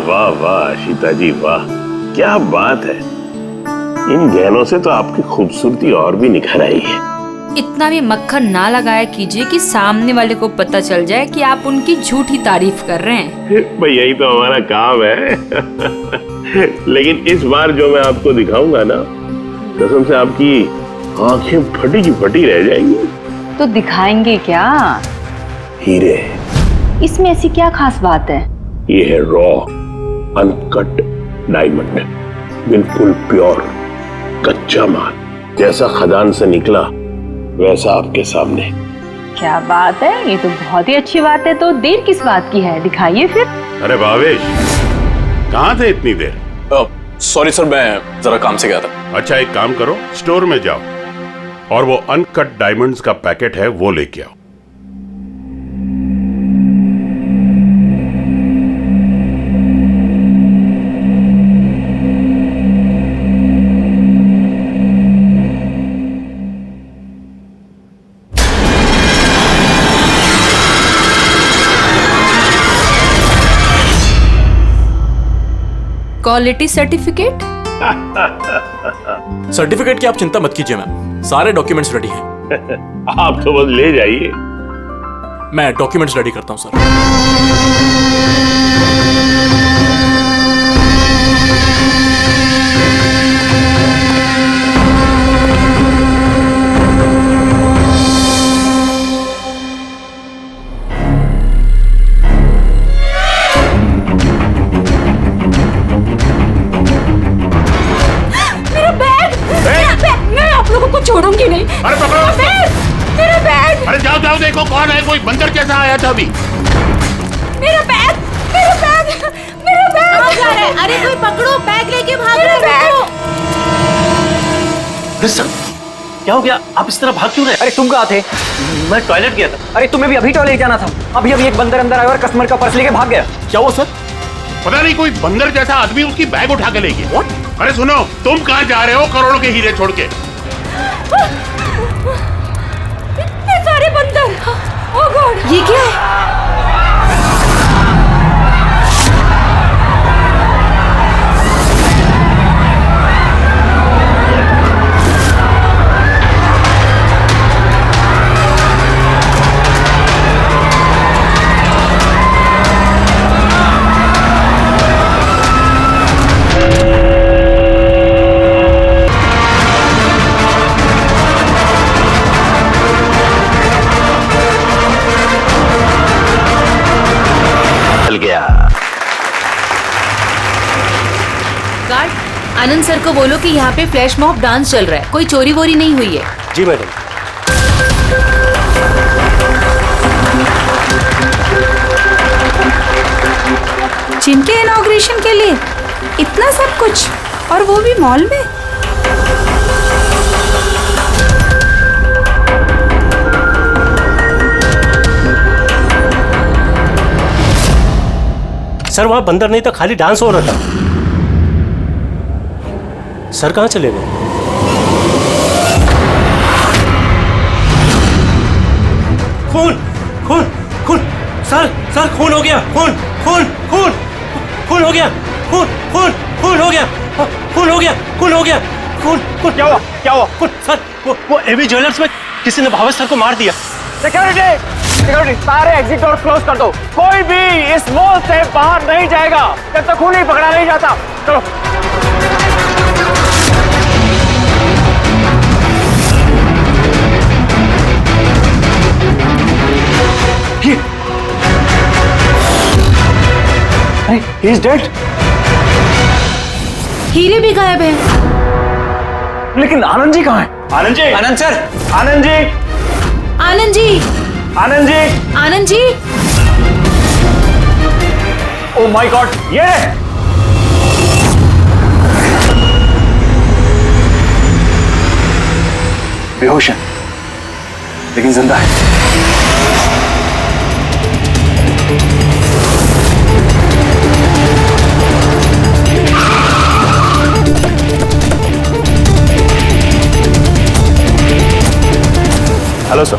वाह वाह आशिता जी वाह, क्या बात है। इन गहनों से तो आपकी खूबसूरती और भी निखर आई है। इतना भी मक्खन ना लगाया कीजिए कि सामने वाले को पता चल जाए कि आप उनकी झूठी तारीफ कर रहे हैं। भाई यही तो हमारा काम है। लेकिन इस बार जो मैं आपको दिखाऊंगा ना, कसम से आपकी आंखें फटी की फटी रह जाएंगी। तो दिखाएंगे क्या? हीरे। इसमें ऐसी क्या खास बात है? ये है रॉ अनकट डायमंड, बिल्कुल प्योर कच्चा माल, जैसा खदान से निकला वैसा आपके सामने। क्या बात है, ये तो बहुत ही अच्छी बात है। तो देर किस बात की है, दिखाइए फिर। अरे भावेश, कहाँ थे इतनी देर? सॉरी सर, मैं जरा काम से गया था। अच्छा एक काम करो, स्टोर में जाओ और वो अनकट डायमंड्स का पैकेट है वो लेके आओ। Quality certificate? सर्टिफिकेट की आप चिंता मत कीजिए मैम, सारे डॉक्यूमेंट्स रेडी हैं। आप तो बस ले जाइए। मैं डॉक्यूमेंट्स रेडी करता हूं सर। छोड़ूंगी नहीं। अरे पकड़ो मेरा बैग। अरे जाओ जाओ, देखो कौन है, कोई बंदर कैसा आया था अभी। मेरा बैग, मेरा बैग, मेरा बैग। कहाँ जा रहे हैं? अरे कोई पकड़ो, बैग लेके भाग रहे हैं। अरे सर, क्या हो गया? आप इस तरह भाग क्यों रहे? अरे तुम कहाँ थे? मैं टॉयलेट गया था। अरे तुम्हें भी अभी टॉयलेट जाना था। अभी एक बंदर अंदर आया और कस्टमर का पर्स लेके भाग गया। क्या हुआ सर? पता नहीं, कोई बंदर जैसा आदमी उसकी बैग उठा के ले गया। अरे सुनो, तुम कहाँ जा रहे हो करोड़ों के हीरे छोड़ के? इतने सारे बंदर। ओह गॉड, ये क्या है? आनंद सर को बोलो कि यहाँ पे फ्लैश मॉब डांस चल रहा है, कोई चोरी वोरी नहीं हुई है। जी मैडम। जिम के इनॉग्रेशन के लिए इतना सब कुछ, और वो भी मॉल में। सर वहां बंदर नहीं था, खाली डांस हो रहा था। सर कहाँ चले गए? खून खून खून, सर सर खून हो गया, खून खून खून खून हो गया, खून खून खून हो गया, खून हो गया, खून हो गया, खून खून। क्या हुआ? क्या हुआ? खून सर, वो एवी ज्वेलर्स में किसी ने भावेश सर को मार दिया। सिक्योरिटी, सारे एग्जिट डोर क्लोज कर दो। कोई भी इस मॉल से बाहर नहीं जाएगा जब तक खून नहीं पकड़ा नहीं जाता। चलो। He is dead. हीरे भी गायब हैं। लेकिन आनंद जी कहाँ हैं? Anand ji, Anand sir, Anand ji, Anand ji, Anand ji, Anand ji. Oh my god, ये बेहोश है लेकिन जिंदा है। हेलो सर,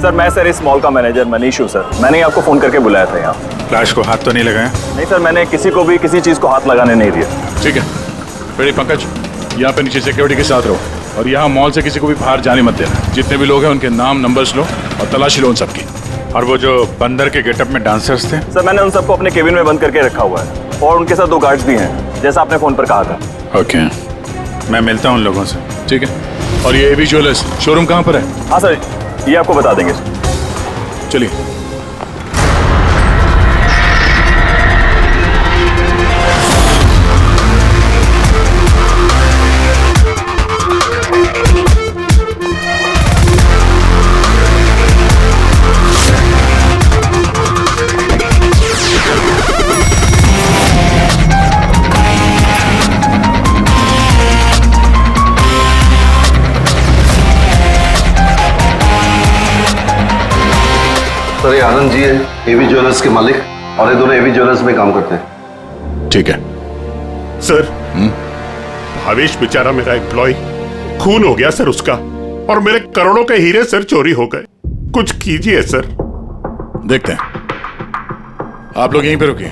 सर मैं सर इस मॉल का मैनेजर मनीष हूँ सर। मैंने ही आपको फोन करके बुलाया था यहाँ। फ्लैश को हाथ तो नहीं लगाया? नहीं सर, मैंने किसी को भी किसी चीज को हाथ लगाने नहीं दिया। ठीक है, फिर पंकज यहाँ पे नीचे सिक्योरिटी के साथ रहो और यहाँ मॉल से किसी को भी बाहर जाने मत देना। जितने भी लोग हैं उनके नाम नंबर्स लो और तलाशी लो उन सबकी। और वो जो बंदर के गेटअप में डांसर्स थे, सर मैंने उन सबको अपने केबिन में बंद करके रखा हुआ है और उनके साथ 2 गार्ड्स भी हैं, जैसा आपने फोन पर कहा था। ओके, मैं मिलता हूँ उन लोगों से। ठीक है, और ये एवी ज्वेलर्स शोरूम कहाँ पर है? हाँ सर, ये आपको बता देंगे। चलिए। सर ये आनंद जी है, एवी ज्वेलर्स के मालिक, और ये दोनों एवी ज्वेलर्स में काम करते हैं। ठीक है सर, भावेश बेचारा मेरा एम्प्लॉय, खून हो गया सर उसका, और मेरे करोड़ों के हीरे सर चोरी हो गए। कुछ कीजिए सर। देखते हैं। आप लोग यहीं पे रुकिए।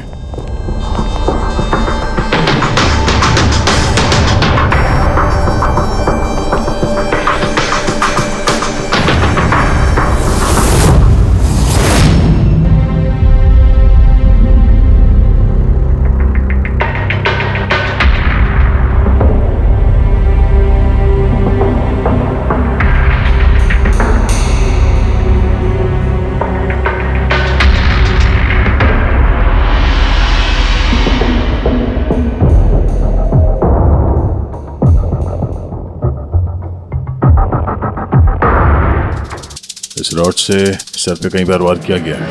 इस रॉड से सर पे कई बार वार किया गया है।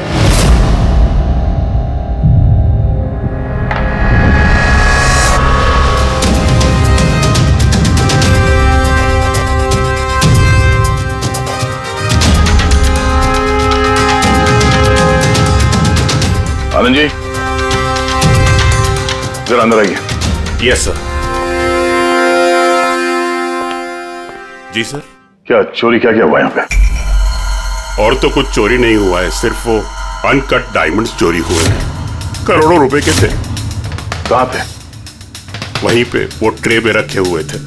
आनंद जी, जरा अंदर आइए। Yes sir. जी सर। क्या चोरी क्या हुआ यहाँ पे? और तो कुछ चोरी नहीं हुआ है, सिर्फ वो अनकट डायमंड्स चोरी हुए हैं। करोड़ों रुपए के थे। कहाँ थे? वहीं पे वो ट्रे में रखे हुए थे।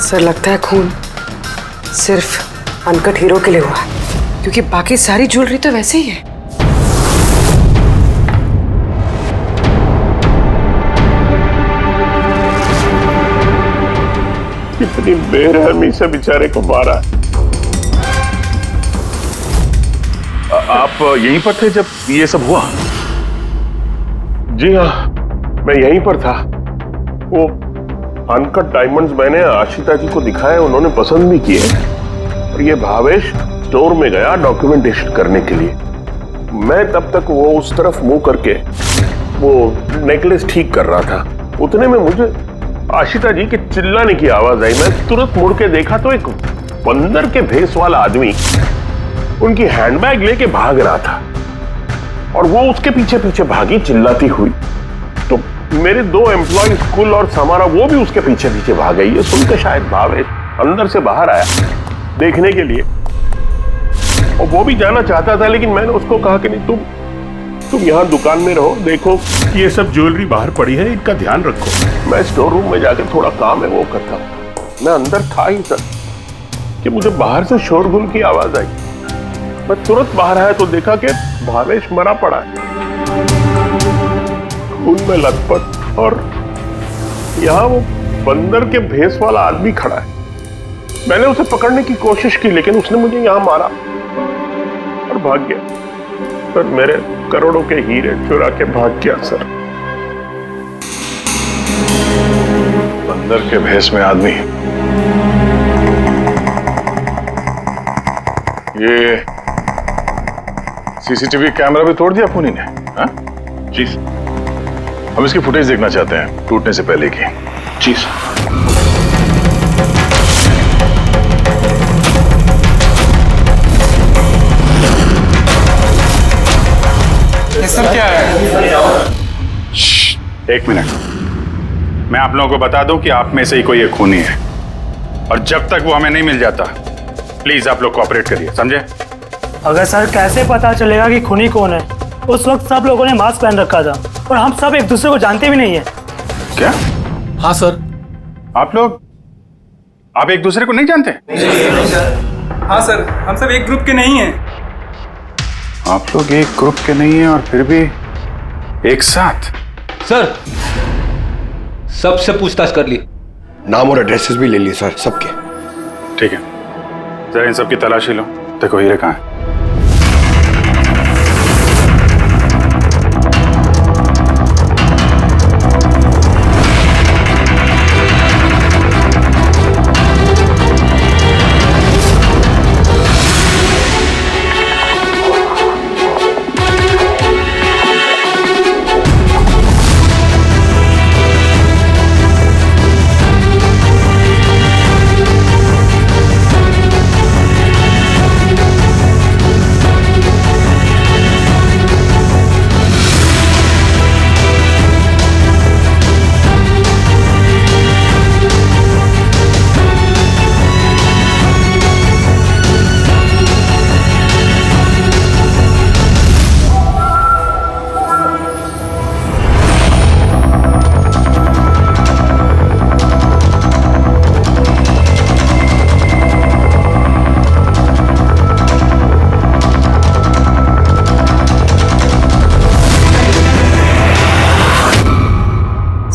सर लगता है खून सिर्फ अनकट हीरो के लिए हुआ है, क्योंकि बाकी सारी ज्वेलरी तो वैसे ही है। कितनी बेरहमी से बेचारे को मारा। आप यहीं पर थे जब ये सब हुआ? जी हाँ, मैं यहीं पर था। वो अनकट डायमंड्स मैंने आशिता जी को दिखाए, उन्होंने पसंद भी किए। और ये भावेश स्टोर में गया डॉक्यूमेंटेशन करने के लिए। मैं तब तक वो उस तरफ मुंह करके वो नेकलेस ठीक कर रहा था। उतने में मुझे आशिता जी के चिल्लाने की आवाज आई। मैं तुरंत मुड़ के देखा तो एक बंदर के भेस वाला आदमी उनकी हैंडबैग लेके भाग रहा था और वो उसके पीछे पीछे भागी चिल्लाती हुई। तो मेरे 2 एम्प्लॉय कुल और समारा वो भी उसके पीछे पीछे भाग गई। ये सुनकर शायद भावेश अंदर से बाहर आया देखने के लिए, और वो भी जाना चाहता था, लेकिन मैंने उसको कहा कि नहीं, तुम यहाँ दुकान में रहो, देखो ये सब ज्वेलरी बाहर पड़ी है, इनका ध्यान रखो। मैं स्टोर रूम में जाकर थोड़ा काम है वो करता हूँ। मैं अंदर था ही सर कि मुझे बाहर से शोरगुल की आवाज आई। मैं तुरंत बाहर आया तो देखा कि भावेश मरा पड़ा है, खून में लथपथ, और यहाँ वो बंदर के भेस वाला आदमी खड़ा है। मैंने उसे पकड़ने की कोशिश की, लेकिन उसने मुझे यहाँ मारा और भाग गया। सर मेरे करोड़ों के हीरे चुरा के भाग गया सर। बंदर के भेस में आदमी। ये सीसीटीवी कैमरा भी तोड़ दिया पुनी ने? हाँ? जी सर। हम इसकी फुटेज देखना चाहते हैं टूटने से पहले की। जी सर। एक मिनट, मैं आप लोगों को बता दूं कि आप में से ही कोई एक खूनी है, और जब तक वो हमें नहीं मिल जाता प्लीज आप लोग कोऑपरेट करिए, समझे? अगर सर कैसे पता चलेगा कि खूनी कौन है? उस वक्त सब लोगों ने मास्क पहन रखा था और हम सब एक दूसरे को जानते भी नहीं है। क्या? हाँ सर। आप एक दूसरे को नहीं जानते? हाँ सर, हम सब एक ग्रुप के नहीं हैं। आप लोग एक ग्रुप के नहीं हैं और फिर भी एक साथ? सर सबसे पूछताछ कर ली, नाम और एड्रेसेस भी ले लिए सर सबके। ठीक है, जरा इन सबकी तलाशी लो, देखो हीरे कहाँ है।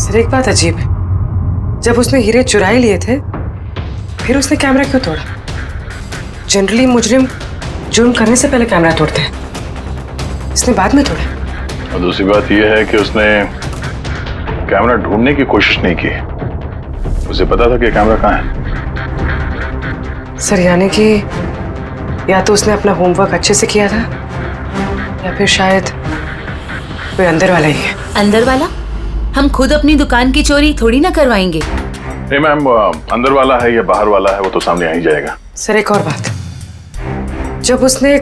सर एक बात अजीब है, जब उसने हीरे चुरा ही लिए थे फिर उसने कैमरा क्यों तोड़ा? जनरली मुजरिम जुर्म करने से पहले कैमरा तोड़ते हैं, इसने बाद में तोड़ा। और दूसरी बात यह है कि उसने कैमरा ढूंढने की कोशिश नहीं की, उसे पता था कि कैमरा कहाँ है। सर यानी कि या तो उसने अपना होमवर्क अच्छे से किया था या फिर शायद कोई अंदर वाला ही है। अंदर वाला? हम खुद अपनी दुकान की चोरी थोड़ी ना करवाएंगे। नहीं मैम, अंदर वाला है या बाहर वाला है वो तो सामने आ ही जाएगा। सर एक और बात, जब उसने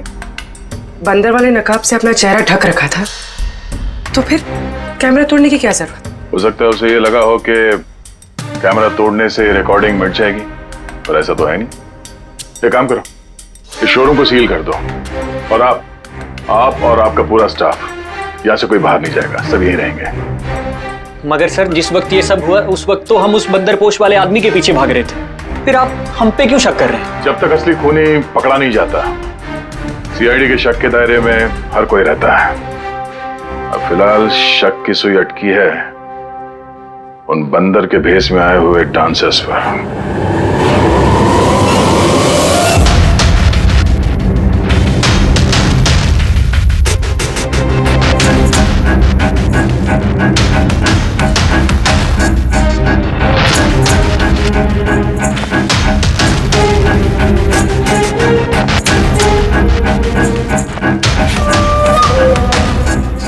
बंदर वाले नकाब से अपना चेहरा ढक रखा था तो फिर कैमरा तोड़ने की क्या जरूरत? हो सकता है उसे ये लगा हो कि कैमरा तोड़ने से रिकॉर्डिंग मिट जाएगी, पर ऐसा तो है नहीं। एक काम करो, इस शोरूम को सील कर दो और आप और आपका पूरा स्टाफ यहाँ से कोई बाहर नहीं जाएगा, सब यहीं रहेंगे। मगर सर जिस वक्त ये सब हुआ उस वक्त तो हम उस बंदरपोश वाले आदमी के पीछे भाग रहे थे, फिर आप हम पे क्यों शक कर रहे हैं? जब तक असली खूनी पकड़ा नहीं जाता सीआईडी के शक के दायरे में हर कोई रहता है। अब फिलहाल शक की सुई अटकी है उन बंदर के भेष में आए हुए डांसर्स पर।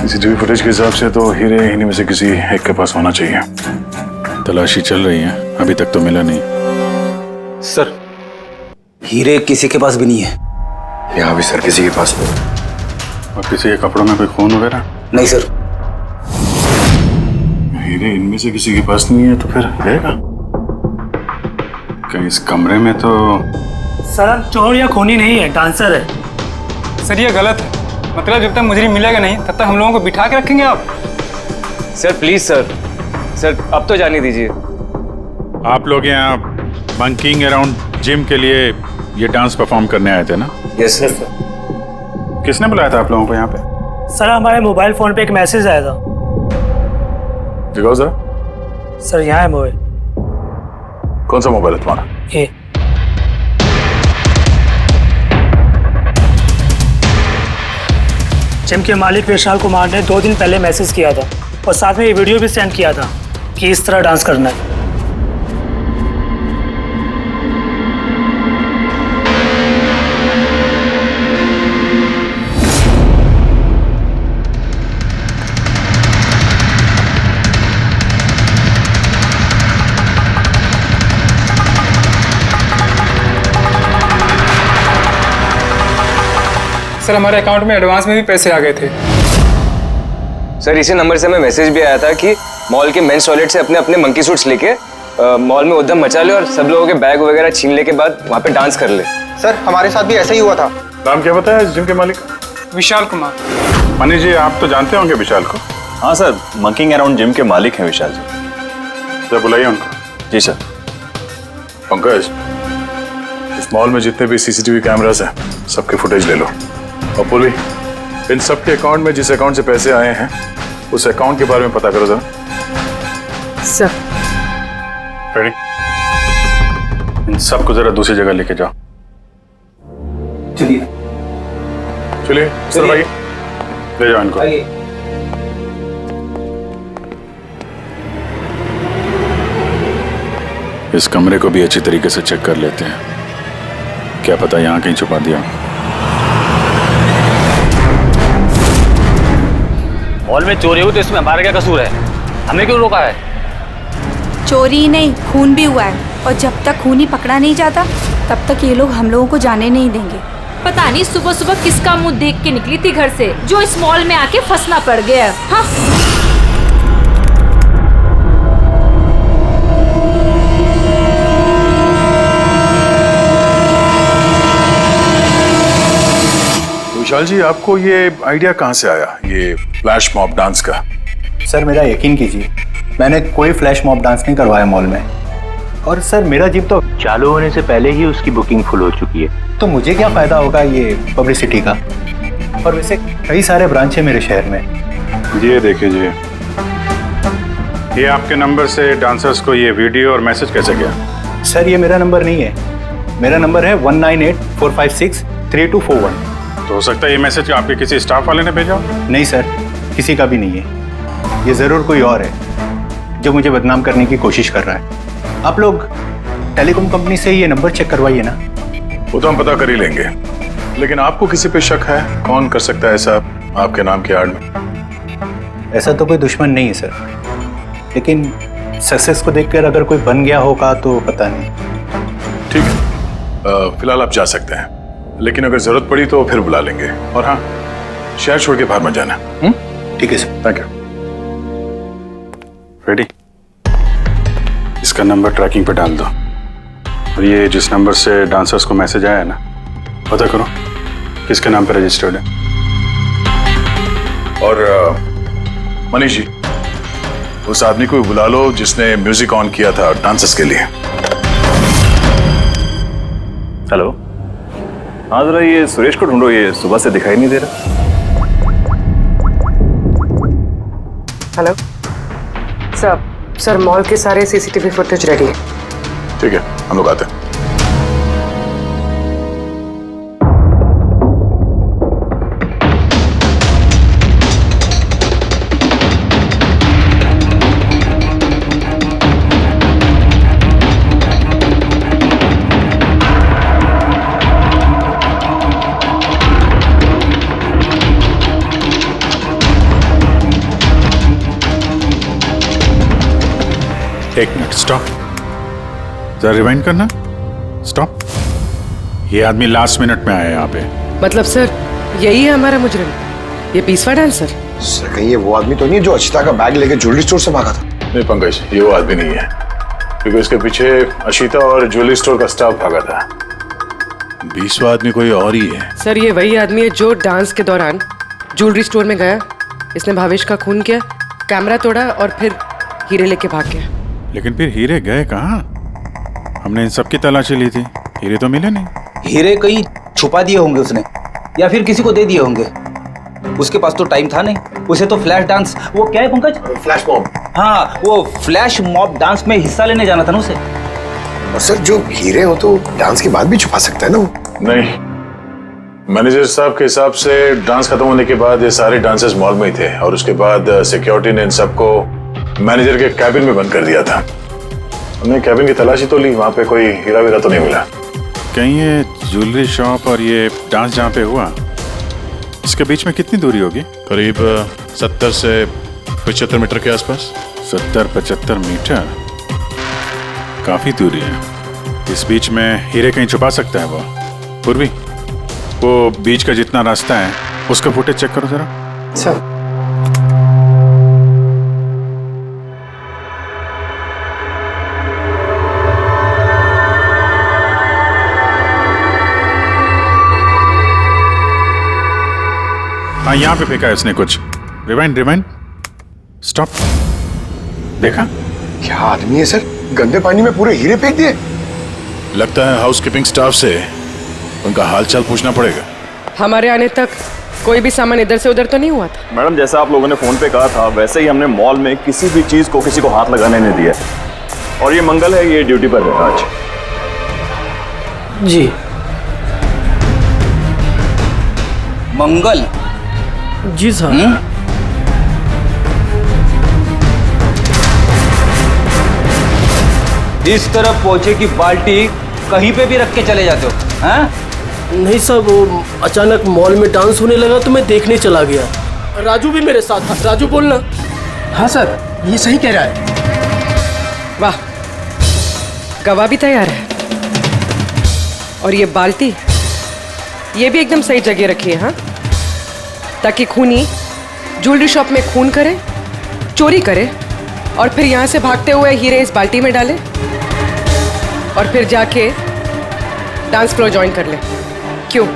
सीसीटीवी फुटेज के हिसाब से तो हीरे इन्हीं में से किसी एक के पास होना चाहिए। तलाशी चल रही है, अभी तक तो मिला नहीं। सर हीरे किसी के पास भी नहीं है। यहाँ भी सर किसी के पास नहीं। और किसी के कपड़ों में कोई खून वगैरह? नहीं सर। हीरे इनमें से किसी के पास नहीं है तो फिर रहेगा कहीं इस कमरे में? तो सर चोर या खूनी नहीं है, डांसर है। सर ये गलत है, मतलब जब तक मुजरिम मिलेगा नहीं तब तक हम लोगों को बिठा के रखेंगे आप? सर प्लीज सर अब तो जाने दीजिए। आप लोग यहाँ बंकिंग अराउंड जिम के लिए ये डांस परफॉर्म करने आए थे ना? Yes sir. किसने बुलाया था आप लोगों को यहाँ पे? सर हमारे मोबाइल फोन पे एक मैसेज आया था। दिखाओ जरा। सर यहाँ है मोबाइल। कौन सा मोबाइल है तुम्हारा? ये जिम के मालिक विशाल कुमार ने 2 दिन पहले मैसेज किया था और साथ में ये वीडियो भी सेंड किया था कि इस तरह डांस करना है। सर हमारे अकाउंट में एडवांस में भी पैसे आ गए थे। सर इसी नंबर से हमें मैसेज भी आया था कि मॉल के मेंस टॉयलेट से अपने अपने मंकी सूट्स लेके मॉल में उद्यम मचा ले और सब लोगों के बैग वगैरह छीन ले के बाद वहाँ पे डांस कर ले। सर हमारे साथ भी ऐसा ही हुआ था। नाम क्या बताया जिम के मालिक? विशाल कुमार। मनीष जी, आप तो जानते होंगे विशाल को। हाँ सर, मंकिंग अराउंड जिम के मालिक हैं विशाल जी। जब बुलाइए उनको। जी सर। पंकज, इस मॉल में जितने भी सीसीटीवी कैमरास हैं सबके फुटेज ले लो। और पूर्वी, इन सबके अकाउंट में जिस अकाउंट से पैसे आए हैं उस अकाउंट के बारे में पता करो जरा। सर। रेडी? इन सबको जरा दूसरी जगह लेके जाओ। चलिए चलिए सर भाई, ले जाओ इनको। इस कमरे को भी अच्छी तरीके से चेक कर लेते हैं, क्या पता यहाँ कहीं छुपा दिया। मॉल में चोरी हुई तो इसमें हमारा क्या कसूर है? हमें क्यों रोका है? चोरी नहीं, खून भी हुआ है और जब तक खून ही पकड़ा नहीं जाता तब तक ये लोग हम लोगों को जाने नहीं देंगे। पता नहीं सुबह सुबह किसका मुंह देख के निकली थी घर से जो इस मॉल में आके फंसना पड़ गया। हाँ? विशाल जी, आपको ये आइडिया कहाँ से आया, ये फ्लैश मॉब डांस का? सर मेरा यकीन कीजिए, मैंने कोई फ्लैश मॉब डांस नहीं करवाया मॉल में। और सर मेरा जिम तो चालू होने से पहले ही उसकी बुकिंग फुल हो चुकी है, तो मुझे क्या फायदा होगा ये पब्लिसिटी का। और वैसे कई सारे ब्रांच है मेरे शहर में। ये देखिए जी, ये आपके नंबर से डांसर्स को ये वीडियो और मैसेज कैसे गया? सर ये मेरा नंबर नहीं है, मेरा नंबर है 1984563241। तो हो सकता है ये मैसेज आपके किसी स्टाफ वाले ने भेजा हो? नहीं सर, किसी का भी नहीं है, ये ज़रूर कोई और है जो मुझे बदनाम करने की कोशिश कर रहा है। आप लोग टेलीकॉम कंपनी से ये नंबर चेक करवाइए ना। वो तो हम पता कर ही लेंगे, लेकिन आपको किसी पे शक है? कौन कर सकता है ऐसा आपके नाम के आड़ में? ऐसा तो कोई दुश्मन नहीं है सर, लेकिन सक्सेस को देखकर अगर कोई बन गया होगा तो पता नहीं। ठीक है, फिलहाल आप जा सकते हैं, लेकिन अगर जरूरत पड़ी तो फिर बुला लेंगे। और हाँ, शहर छोड़ के बाहर मत जाना। ठीक है सर। Thank you. रेडी? इसका नंबर ट्रैकिंग पे डाल दो और ये जिस नंबर से डांसर्स को मैसेज आया है ना, पता करो किसके नाम पे रजिस्टर्ड है। और मनीष जी, उस आदमी को बुला लो जिसने म्यूजिक ऑन किया था डांसर्स के लिए। हेलो, हाँ जरा ये सुरेश को ढूंढो, ये सुबह से दिखाई नहीं दे रहा। हेलो सर, मॉल के सारे सीसीटीवी फुटेज रेडी है। ठीक है, हम लोग आते हैं। एक मिनट, स्टॉप। जरा रिवाइंड करना। स्टॉप। ये आदमी लास्ट मिनट में आया यहाँ पे। मतलब सर यही है हमारा मुजरिम, ये पीसवा डांसर? सर कहीं ये वो आदमी तो नहीं है जो अचिता का बैग लेके ज्वेलरी स्टोर से भागा था? नहीं पंकज, ये वो आदमी नहीं है, क्योंकि इसके पीछे अशिता और ज्वेलरी स्टोर का स्टाफ भागा था। 20वां आदमी कोई और ही है। सर ये वही आदमी है जो डांस के दौरान ज्वेलरी स्टोर में गया, इसने भावेश का खून किया, कैमरा तोड़ा और फिर हीरे लेके भाग गया। लेकिन फिर हीरे गए कहाँ? हमने इन सब की तलाशी ली थी, हीरे तो मिले नहीं। हीरे कहीं छुपा दिए होंगे उसने, या फिर किसी को दे दिए होंगे। उसके पास तो टाइम था नहीं, उसे तो फ्लैश डांस, वो क्या है पंकज? Flash mob. हाँ, वो फ्लैश मॉब डांस में हिस्सा लेने जाना था ना उसे। और सर जो हीरे हो तो डांस के बाद भी छुपा सकता है ना वो? नहीं, मैनेजर साहब के हिसाब से डांस खत्म होने के बाद ये सारे डांसर्स मॉल में ही थे और उसके बाद सिक्योरिटी ने इन सबको मैनेजर के कैबिन में बंद कर दिया था। हमने कैबिन की तलाशी तो ली, वहां पे कोई हीरा वीरा तो नहीं मिला। कहीं ये ज्वेलरी शॉप और ये डांस जहाँ पे हुआ, इसके बीच में कितनी दूरी होगी? करीब 70 से 75 मीटर के आसपास। 70-75 मीटर, काफी दूरी है। इस बीच में हीरे कहीं छुपा सकता है वो। पूर्वी, वो बीच का जितना रास्ता है उसका फुटेज चेक करो जरा। सर हाँ यहाँ पे फेंका है इसने कुछ। Rewind rewind, stop. देखा? क्या आदमी है सर, गंदे पानी में पूरे हीरे फेंक दिए। लगता है हाउसकीपिंग स्टाफ से उनका हालचाल पूछना पड़ेगा। हमारे आने तक कोई भी सामान इधर से उधर तो नहीं हुआ था। मैडम जैसा आप लोगों ने फोन पे कहा था वैसे ही हमने मॉल में किसी भी चीज को किसी को हाथ लगाने नहीं दिया। और ये मंगल है, ये ड्यूटी पर है आज। जी मंगल? जी सर। इस तरफ पहुंचे कि बाल्टी कहीं पे भी रख के चले जाते हो, हैं? नहीं सर, वो अचानक मॉल में डांस होने लगा तो मैं देखने चला गया। राजू भी मेरे साथ था। राजू बोलना। हाँ सर, ये सही कह रहा है। वाह, गवाह भी तैयार है। और ये बाल्टी, ये भी एकदम सही जगह रखी है। हाँ, ताकि खूनी ज्वेलरी शॉप में खून करे, चोरी करे और फिर यहाँ से भागते हुए हीरे इस बाल्टी में डाले और फिर जाके डांस फ्लोर ज्वाइन कर ले। क्यों?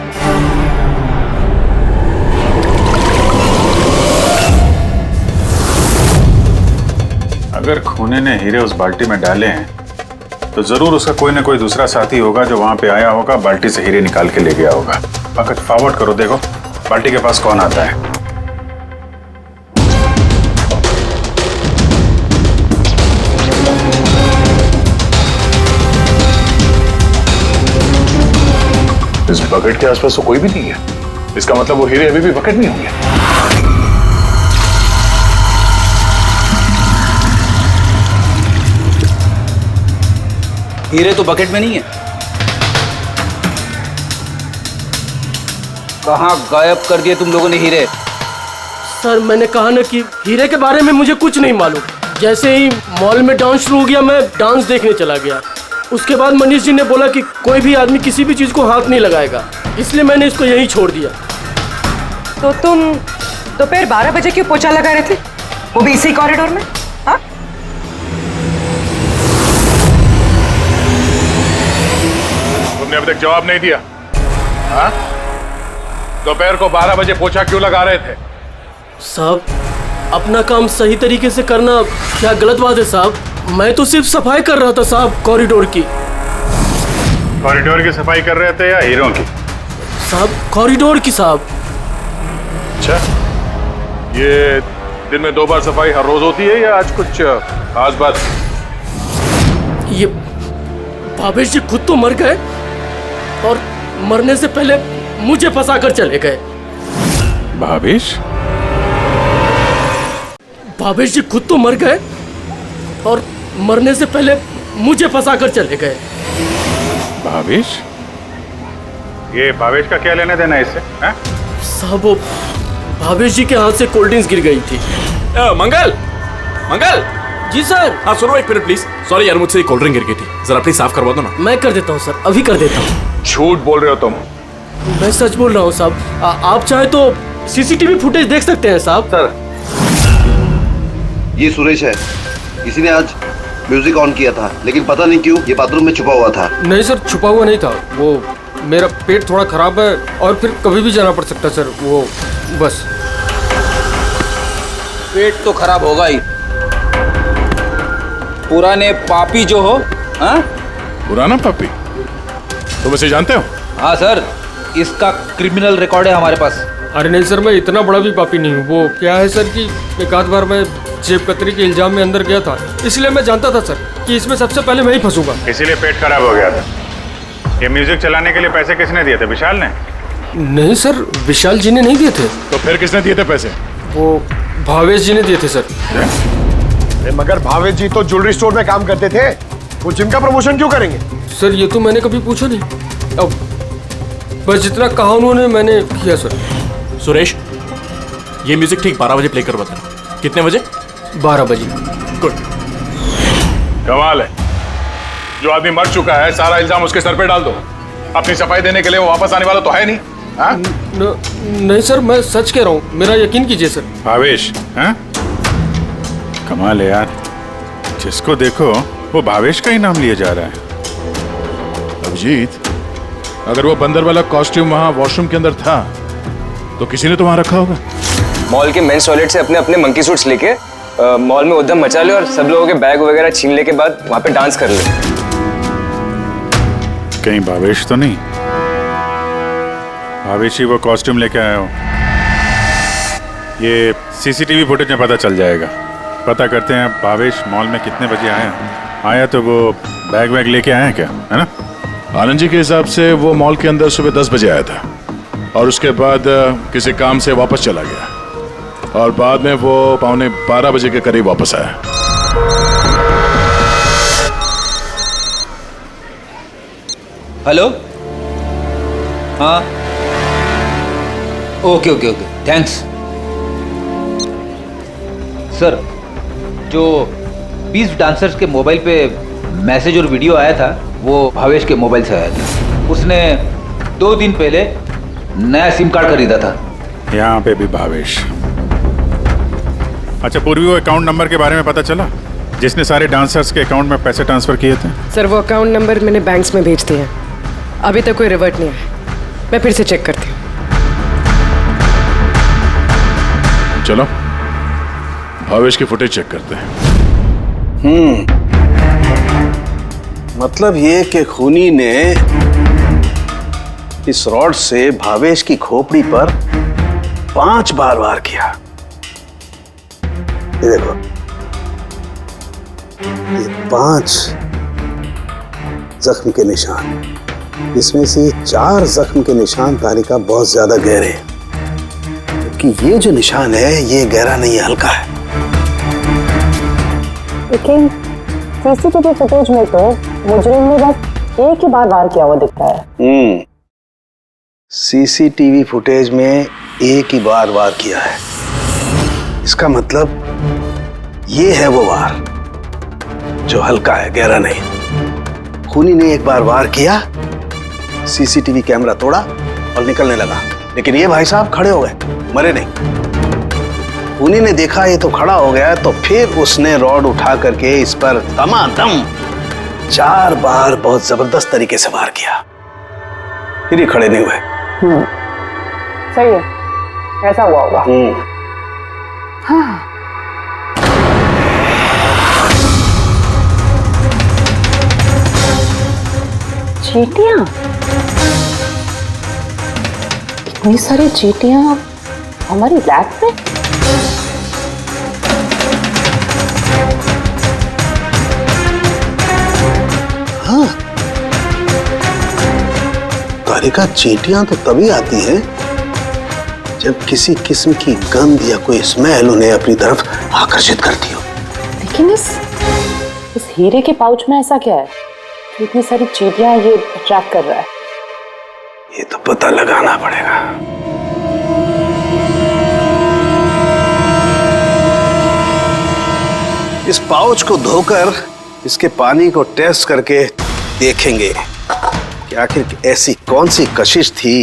अगर खूनी ने हीरे उस बाल्टी में डाले हैं तो जरूर उसका कोई ना कोई दूसरा साथी होगा जो वहां पे आया होगा, बाल्टी से हीरे निकाल के ले गया होगा। पंकज फॉरवर्ड करो, देखो बाल्टी के पास कौन आता है। इस बकेट के आसपास तो कोई भी नहीं है। इसका मतलब वो हीरे अभी भी बकेट में होंगे। हीरे तो बकेट में नहीं है। कहाँ गायब कर दिए तुम लोगों ने हीरे? सर मैंने कहा ना कि हीरे के बारे में मुझे कुछ नहीं मालूम। जैसे ही मॉल में डांस शुरू हो गया मैं डांस देखने चला गया। उसके बाद मनीष जी ने बोला कि कोई भी आदमी किसी भी चीज को हाथ नहीं लगाएगा, इसलिए मैंने इसको यहीं छोड़ दिया। तो तुम दोपहर 12 बजे क्यों पोछा लगा रहे थे, वो भी इसी कॉरिडोर में? हाँ, तुमने अभी तक जवाब नहीं दिया। हाँ, दोपहर को 12 बजे पोछा क्यों लगा रहे थे? साहब, अपना काम सही तरीके से करना क्या गलत बात है साहब? मैं तो सिर्फ सफाई कर रहा था साहब, कॉरिडोर की। कॉरिडोर की सफाई कर रहे थे या हीरों की? साहब कॉरिडोर की साहब। अच्छा, ये दिन में 2 बार सफाई हर रोज होती है या आज कुछ खास बात? ये भावेश जी खुद तो मर गए और मरने से पहले मुझे फंसा कर चले गए। भावेश? भावेश जी खुद तो मर गए और मरने से पहले मुझे फंसा कर चले गए। भावेश? ये भावेश का क्या लेना देना इससे? साहब वो भावेश जी के हाथ से कोल्ड ड्रिंक्स गिर गई थी। मंगल, मंगल। जी सर। हाँ सुनो एक मिनट प्लीज। सॉरी यार, मुझसे कोल्ड ड्रिंक गिर गई थी, जरा प्लीज साफ करवा दो ना। मैं कर देता हूँ सर, अभी कर देता हूँ। झूठ बोल रहे हो तुम? मैं सच बोल रहा हूँ साहब। आप चाहे तो सीसीटीवी फुटेज देख सकते हैं साहब। सर, ये सुरेश है, इसी ने आज म्यूजिक ऑन किया था, लेकिन पता नहीं क्यों ये बाथरूम में छुपा हुआ था। नहीं सर, छुपा हुआ नहीं था। वो मेरा पेट थोड़ा खराब है और फिर कभी भी जाना पड़ सकता सर, वो बस। पेट तो खराब होगा ही। पुराने पापी जो हो। हाँ, पुराना पापी? तुम इसे जानते हो? हाँ सर, इसका क्रिमिनल रिकॉर्ड है हमारे पास। अरे नहीं सर, मैं इतना बड़ा भी पापी नहीं हूँ। वो क्या है सर कि एक आध बार मैं जेब कतरी के इल्जाम में अंदर गया था, इसलिए मैं जानता था सर कि इसमें सबसे पहले मैं ही फंसूंगा। इसीलिए पेट खराब हो गया था। ये म्यूजिक चलाने के लिए पैसे किसने दिए थे? विशाल ने? नहीं सर, विशाल जी ने नहीं दिए थे। तो फिर किसने दिए थे पैसे? वो भावेश जी ने दिए थे सर। मगर भावेश जी तो ज्वेलरी स्टोर में काम करते थे, वो जिम का प्रमोशन क्यों करेंगे? सर ये तो मैंने कभी पूछा नहीं। अब बस जितना कहा उन्होंने मैंने किया सर। सुरेश, ये म्यूजिक ठीक 12 बजे प्ले करवा देना। कितने बजे? 12 बजे। गुड। कमाल है, जो आदमी मर चुका है सारा इल्जाम उसके सर पे डाल दो। अपनी सफाई देने के लिए वो वापस आने वाला तो है नहीं। हाँ? नहीं सर, मैं सच कह रहा हूँ, मेरा यकीन कीजिए सर। भावेश? हाँ? कमाल है यार, जिसको देखो वो भावेश का ही नाम लिया जा रहा है। अभिजीत, अगर वो बंदर वाला कॉस्ट्यूम वहां वॉशरूम के अंदर था तो किसी ने तो वहां रखा होगा। मॉल के मेंस टॉयलेट से अपने अपने मंकी सूट्स लेके मॉल में उद्यम मचा ले और सब लोगों के बैग वगैरह छीन ले के बाद वहां पे डांस कर ले। कहीं भावेश तो नहीं? भावेश ही वो कॉस्ट्यूम लेके आया हो। ये सीसीटीवी फुटेज में पता चल जाएगा। पता करते हैं भावेश मॉल में कितने बजे आया तो वो बैग वैग लेके आया है क्या, है ना? आनंद जी के हिसाब से वो मॉल के अंदर सुबह 10 बजे आया था और उसके बाद किसी काम से वापस चला गया और बाद में वो 11:15 बजे के करीब वापस आया। हेलो, हाँ, okay okay okay, thanks sir. जो 20 डांसर्स के मोबाइल पे मैसेज और वीडियो आया था वो भावेश के मोबाइल से आया था। उसने 2 दिन पहले नया सिम कार्ड खरीदा था। यहाँ पे भी भावेश। अच्छा पूर्वी, वो अकाउंट नंबर के बारे में पता चला जिसने सारे डांसर्स के अकाउंट में पैसे ट्रांसफर किए थे? सर वो अकाउंट नंबर मैंने बैंक्स में भेज दिए हैं, अभी तक कोई रिवर्ट नहीं आया। मैं फिर से चेक करती हूँ। चलो भावेश की फुटेज चेक करते हैं। मतलब ये कि खूनी ने इस रॉड से भावेश की खोपड़ी पर 5 बार वार किया। ये देखो, ये 5 जख्म के निशान, इसमें से 4 जख्म के निशान तारिका बहुत ज्यादा गहरे हैं, क्योंकि ये जो निशान है ये गहरा नहीं है, हल्का है। लेकिन सीसीटीवी फुटेज में तो मुजरिम ने बस एक ही बार वार किया हुआ दिखता है। सीसीटीवी फुटेज में एक ही बार वार किया है, इसका मतलब ये है वो वार जो हल्का है, गहरा नहीं। खूनी ने एक बार वार किया, सीसीटीवी कैमरा तोड़ा और निकलने लगा, लेकिन ये भाई साहब खड़े हो गए, मरे नहीं। खूनी ने देखा ये तो खड़ा हो गया, तो फिर उसने रॉड उठा करके इस पर दमादम 4 बार बहुत जबरदस्त तरीके से वार किया, फिर ये खड़े नहीं हुए। सही है, ऐसा हुआ होगा। हाँ। चींटियां, इतनी सारी चींटियां हमारी लैब में। हाँ, तारिका, चींटियां तो तभी आती हैं जब किसी किस्म की गंध या कोई स्मेल उन्हें अपनी तरफ आकर्षित करती हो। लेकिन इस हीरे के पाउच में ऐसा क्या है कि इतनी सारी चींटियां ये अट्रैक्ट कर रहा है? ये तो पता लगाना पड़ेगा। इस पाउच को धोकर इसके पानी को टेस्ट करके देखेंगे कि आखिर ऐसी कौन सी कशिश थी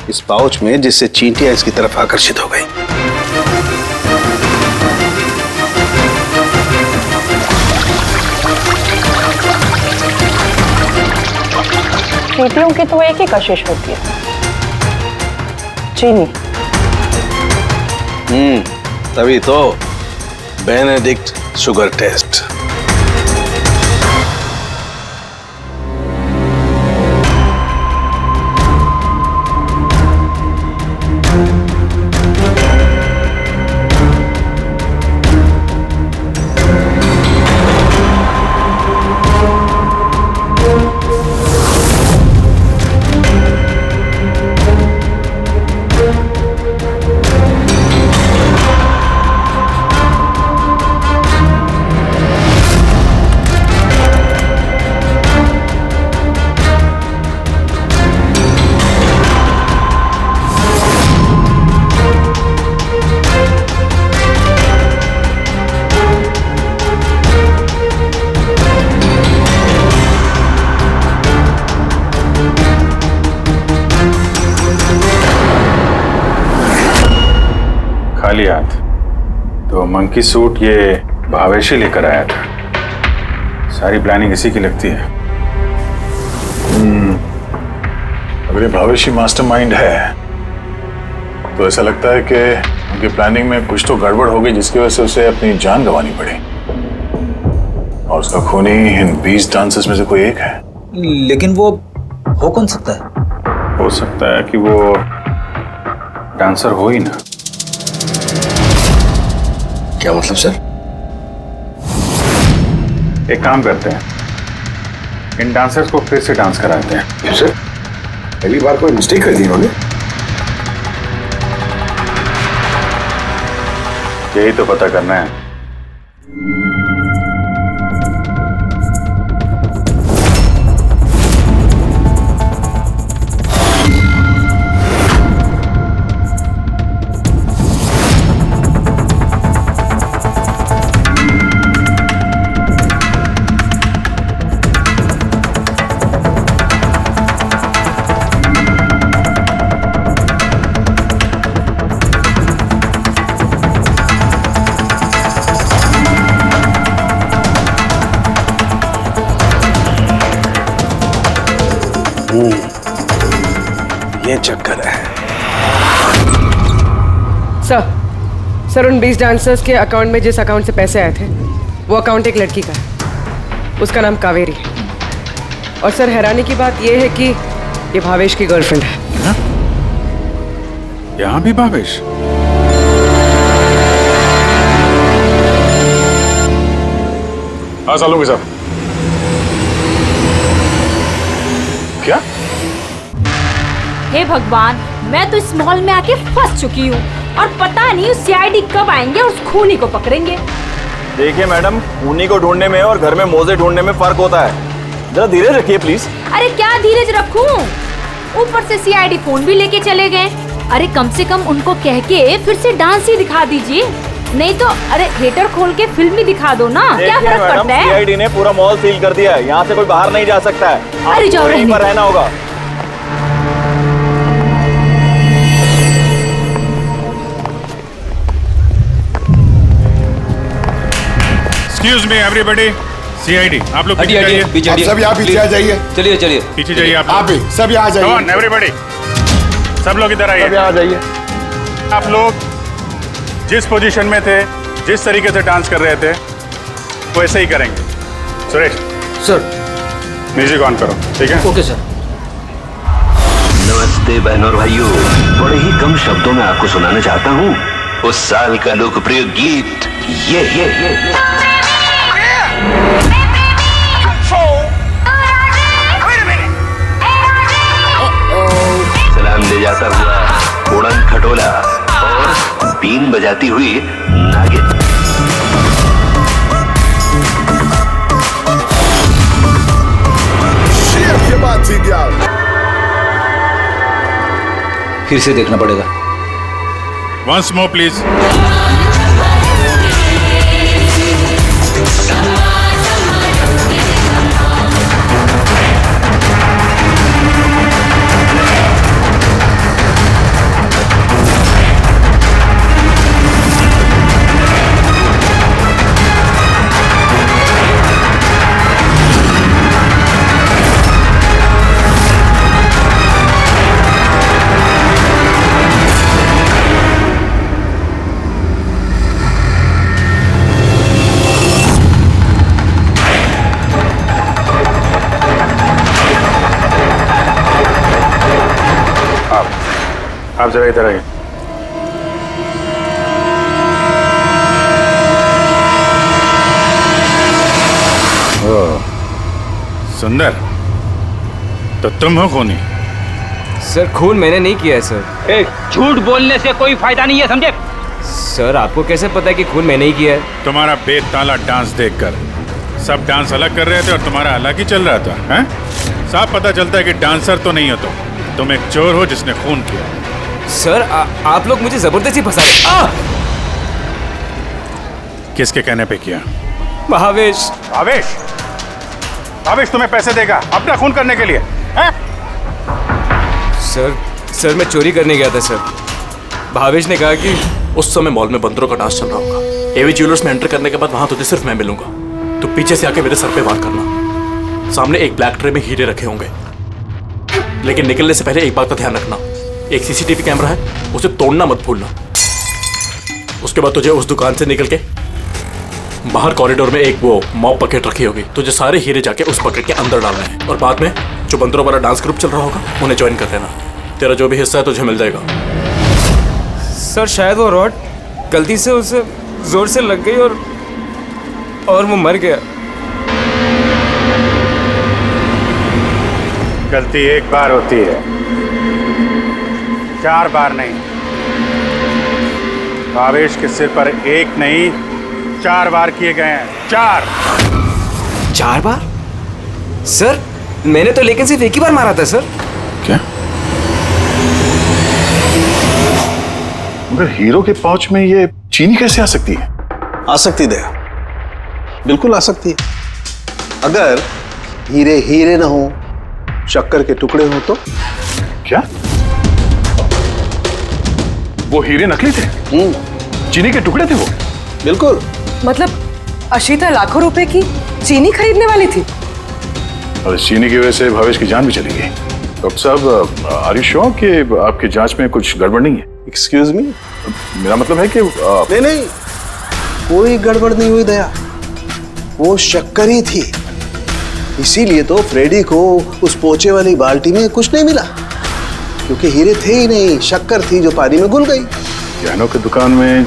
इस पाउच में जिससे चींटियां इसकी तरफ आकर्षित हो गई। चींटियों की तो एक ही कशिश होती है, चीनी। तभी तो बेनेडिक्ट शुगर टेस्ट। खाली हाथ तो मंकी सूट ये भावेश ही लेकर आया था। सारी प्लानिंग इसी की लगती है। अगर ये भावेश ही मास्टरमाइंड है तो ऐसा लगता है कि उनकी प्लानिंग में कुछ तो गड़बड़ हो गई जिसकी वजह से उसे अपनी जान गंवानी पड़ी। और उसका खूनी इन 20 डांसर्स में से कोई एक है। लेकिन वो हो कौन सकता है? हो सकता है कि वो डांसर हो ही ना। क्या मतलब सर? एक काम करते हैं, इन डांसर्स को फिर से डांस कराते हैं। सर पहली बार कोई मिस्टेक कर दी इन्होंने। यही तो पता करना है। ये चक्कर है। सर उन 20 डांसर्स के अकाउंट में जिस अकाउंट से पैसे आए थे वो अकाउंट एक लड़की का है। उसका नाम कावेरी है। और सर हैरानी की बात यह है कि ये भावेश की गर्लफ्रेंड है। यहाँ भी भावेश? हाँ सालूंगी साहब। क्या? हे भगवान, मैं तो इस मॉल में आके फंस चुकी हूँ और पता नहीं उस सीआईडी कब आएंगे और उस खूनी को पकड़ेंगे। देखिए मैडम, खूनी को ढूंढने में और घर में मोजे ढूंढने में फर्क होता है। जरा धीरे रखिए प्लीज। अरे क्या धीरज रखूं? ऊपर से सीआईडी फोन भी लेके चले गए। अरे कम से कम उनको कह के फिर से डांस ही दिखा दीजिए, नहीं तो अरे थिएटर खोल के फिल्म ही दिखा दो ना। क्या फर्क पड़ता है? सीआईडी ने पूरा मॉल सील कर दिया है, यहाँ से कोई बाहर नहीं जा सकता है। अरे जाओ, यहीं पर रहना होगा। Excuse me everybody, CID, आप लोग हटिए, पीछे पीछे जाइए। आप सब यहाँ पीछे आ जाइए। चलिए चलिए पीछे जाइए आप भी सब यहाँ जाइए। Come on everybody, सब लोग इधर आइए। सब यहाँ जाइए। आप लोग जिस पोजीशन में थे, जिस तरीके से डांस कर रहे थे, वो ऐसे ही करेंगे। सुरेश सर, म्यूजिक ऑन करो। ठीक है? Okay sir. नमस्ते बहनों और भाइयों, बड़े ही कम शब्दों में आपको सुनाना चाहता हूँ उस साल का लोकप्रिय गीत ये। सलाम ले जाता हुआ उड़न खटोला और बीन बजाती हुई नागिन। फिर से देखना पड़ेगा। Once more please. आप जरा इधर आइए। सुंदर, तो तुम हो खूनी? सर खून मैंने नहीं किया है सर। झूठ बोलने से कोई फायदा नहीं है, समझे? सर आपको कैसे पता है कि खून मैंने ही किया है? तुम्हारा बेताला डांस देखकर सब डांस अलग कर रहे थे और तुम्हारा अलग ही चल रहा था। हैं? साफ पता चलता है कि डांसर तो नहीं हो तुम एक चोर हो जिसने खून किया। सर आप लोग मुझे जबरदस्ती फंसा रहे। किसके कहने पे किया? भावेश। भावेश? भावेश तुम्हें पैसे देगा अपना खून करने के लिए? हैं? सर मैं चोरी करने गया था सर। भावेश ने कहा कि उस समय मॉल में बंदरों का डांस चल रहा होगा। एवी ज्वेलर्स में एंटर करने के बाद वहां तुझे सिर्फ मैं मिलूंगा। तो पीछे से आके मेरे सर पे वार करना। सामने एक ब्लैक ट्रे में हीरे रखे होंगे, लेकिन निकलने से पहले एक बात का ध्यान रखना, एक सीसीटीवी कैमरा है, उसे तोड़ना मत भूलना। उसके बाद तुझे उस दुकान से निकल के बाहर कॉरिडोर में एक वो मॉप बकेट रखी होगी, तुझे सारे हीरे जाके उस बकेट के अंदर डालना है और बाद में जो बंदरों वाला डांस ग्रुप चल रहा होगा उन्हें ज्वाइन कर लेना। तेरा जो भी हिस्सा है तुझे मिल जाएगा। सर शायद वो रॉड गलती से उसे जोर से लग गई और वो मर गया। गलती एक बार होती है, 4 बार नहीं। भावेश के सिर पर एक नहीं 4 बार किए गए हैं। 4 बार? सर मैंने तो लेकिन सिर्फ एक ही बार मारा था सर। क्या? मगर हीरो के पाउच में ये चीनी कैसे आ सकती है? आ सकती दया, बिल्कुल आ सकती है। अगर हीरे हीरे ना हो, शक्कर के टुकड़े हो तो? क्या? वो हीरे नकली थे? चीनी के टुकड़े थे वो? बिल्कुल। मतलब अशीता लाखों रुपए की चीनी खरीदने वाली थी और चीनी की वजह से भावेश की जान भी चली गई। डॉक्टर साहब, आर यू श्योर कि आपकी जांच में कुछ गड़बड़ नहीं है? Excuse me? मेरा मतलब है कि नहीं, कोई गड़बड़ नहीं हुई दया, वो शक्कर ही थी। इसीलिए तो फ्रेडी को उस पोचे वाली बाल्टी में कुछ नहीं मिला, क्योंकि हीरे थे ही नहीं, शक्कर थी जो पानी में घुल गई। गहनों की दुकान में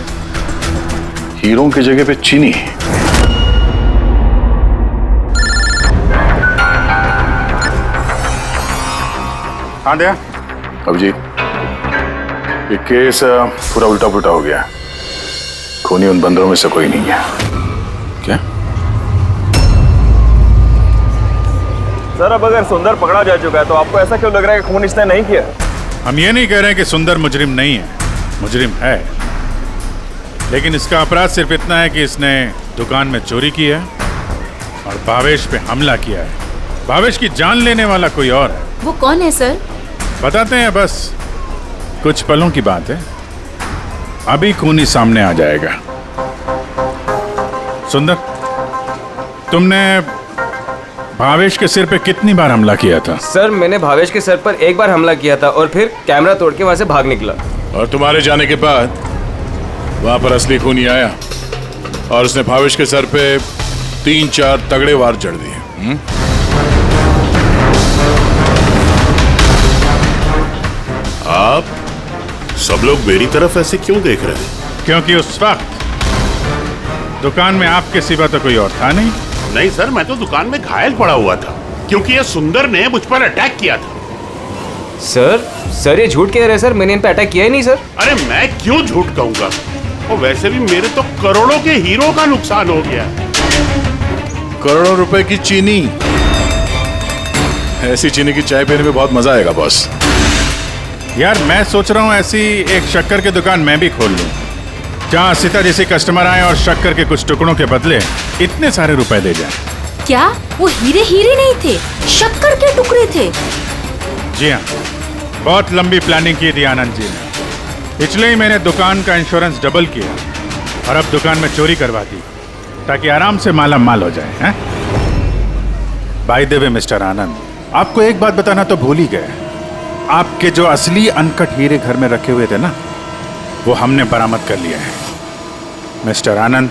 हीरों की जगह पे चीनी है। हाँ दया। अब जी ये केस पूरा उल्टा पुल्टा हो गया। खूनी उन बंदरों में से कोई नहीं है। क्या? सर अब अगर सुंदर पकड़ा जा चुका है तो आपको ऐसा क्यों लग रहा है कि खून इसने नहीं किया? हम ये नहीं कह रहे हैं कि सुंदर मुजरिम नहीं है, मुजरिम है, लेकिन इसका अपराध सिर्फ इतना है कि इसने दुकान में चोरी की है और भावेश पे हमला किया है। भावेश की जान लेने वाला कोई और है। वो कौन है सर? बताते हैं, बस कुछ पलों की बात है, अभी खूनी सामने आ जाएगा। सुंदर, तुमने भावेश के सिर पे कितनी बार हमला किया था? सर मैंने भावेश के सर पर एक बार हमला किया था और फिर कैमरा तोड़ के वहां से भाग निकला। और तुम्हारे जाने के बाद वहां पर असली खूनी आया और उसने भावेश के सर पे 3-4 तगड़े वार जड़ दिए। आप सब लोग मेरी तरफ ऐसे क्यों देख रहे हैं? क्योंकि उस वक्त दुकान में आपके सिवा तो कोई और था नहीं। नहीं सर, मैं तो दुकान में घायल पड़ा हुआ था क्योंकि ये सुंदर ने मुझ पर अटैक किया था। सर ये झूठ कह रहे हैं सर, मैंने इन पे अटैक किया ही नहीं सर। अरे मैं क्यों झूठ कहूंगा, और वैसे भी मेरे तो करोड़ों के हीरो का नुकसान हो गया। करोड़ों रुपए की चीनी, ऐसी चीनी की चाय पीने में बहुत मजा आएगा बॉस। यार मैं सोच रहा हूँ ऐसी एक शक्कर की दुकान मैं भी खोल लूँ, जहाँ सीता जैसे कस्टमर आए और शक्कर के कुछ टुकड़ों के बदले इतने सारे रुपए दे जाएं। क्या वो हीरे हीरे नहीं थे, शक्कर के टुकड़े थे? जी हाँ, बहुत लंबी प्लानिंग की थी आनंद जी ने, इसलिए ही मैंने दुकान का इंश्योरेंस डबल किया और अब दुकान में चोरी करवा दी ताकि आराम से माला माल हो जाए। बाय द वे मिस्टर आनंद, आपको एक बात बताना तो भूल ही गए, आपके जो असली अनकट हीरे घर में रखे हुए थे ना, वो हमने बरामद कर लिया है। मिस्टर आनंद,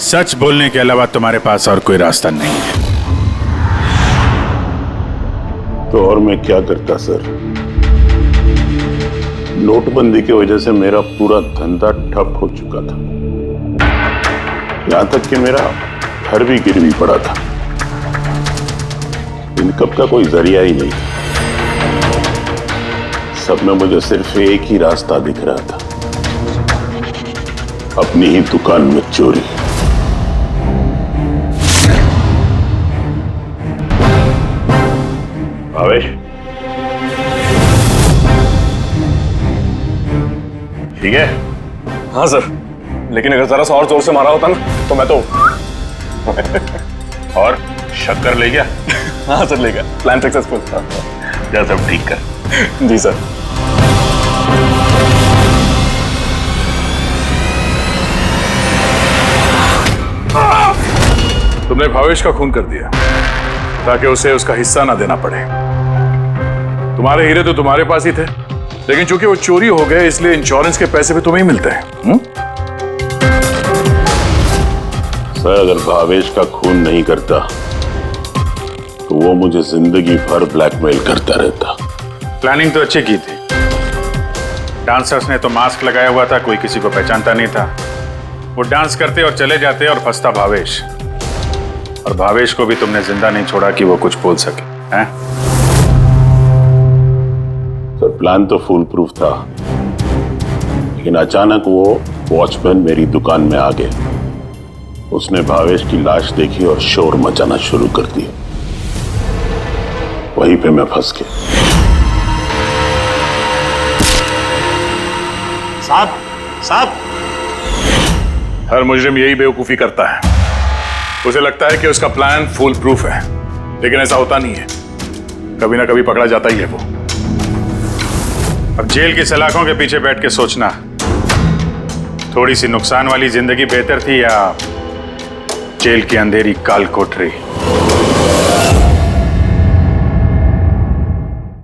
सच बोलने के अलावा तुम्हारे पास और कोई रास्ता नहीं है। तो और मैं क्या करता सर? नोटबंदी की वजह से मेरा पूरा धंधा ठप हो चुका था, यहां तक कि मेरा घर भी गिरवी पड़ा था। इनकम का कोई जरिया ही नहीं था। सब में मुझे सिर्फ एक ही रास्ता दिख रहा था, अपनी ही दुकान में चोरी। भावेश, ठीक है? हाँ सर, लेकिन अगर जरा सा और जोर से मारा होता ना तो मैं तो और शक्कर ले गया? हाँ सर ले गया, प्लान सक्सेसफुल। जा सब ठीक कर। जी सर। तुमने भावेश का खून कर दिया ताकि उसे उसका हिस्सा ना देना पड़े। तुम्हारे हीरे तो तुम्हारे पास ही थे, लेकिन चूंकि वो चोरी हो गए इसलिए इंश्योरेंस के पैसे भी तुम्हें ही मिलते हैं। सर अगर भावेश का खून नहीं करता तो वो मुझे जिंदगी भर ब्लैकमेल करता रहता। प्लानिंग तो अच्छी की थी। डांसर्स ने तो मास्क लगाया हुआ था, कोई किसी को पहचानता नहीं था। वो डांस करते और चले जाते और फंसता भावेश, और भावेश को भी तुमने जिंदा नहीं छोड़ा कि वो कुछ बोल सके हैं? सर प्लान तो फुल प्रूफ था, लेकिन अचानक वो वॉचमैन मेरी दुकान में आ गए। उसने भावेश की लाश देखी और शोर मचाना शुरू कर दिया। वहीं पे मैं फंस गया। साहब हर मुजरिम यही बेवकूफी करता है। उसे लगता है कि उसका प्लान फुल प्रूफ है, लेकिन ऐसा होता नहीं है। कभी ना कभी पकड़ा जाता ही है वो। अब जेल की सलाखों के पीछे बैठ के सोचना, थोड़ी सी नुकसान वाली जिंदगी बेहतर थी या जेल की अंधेरी काल कोठरी?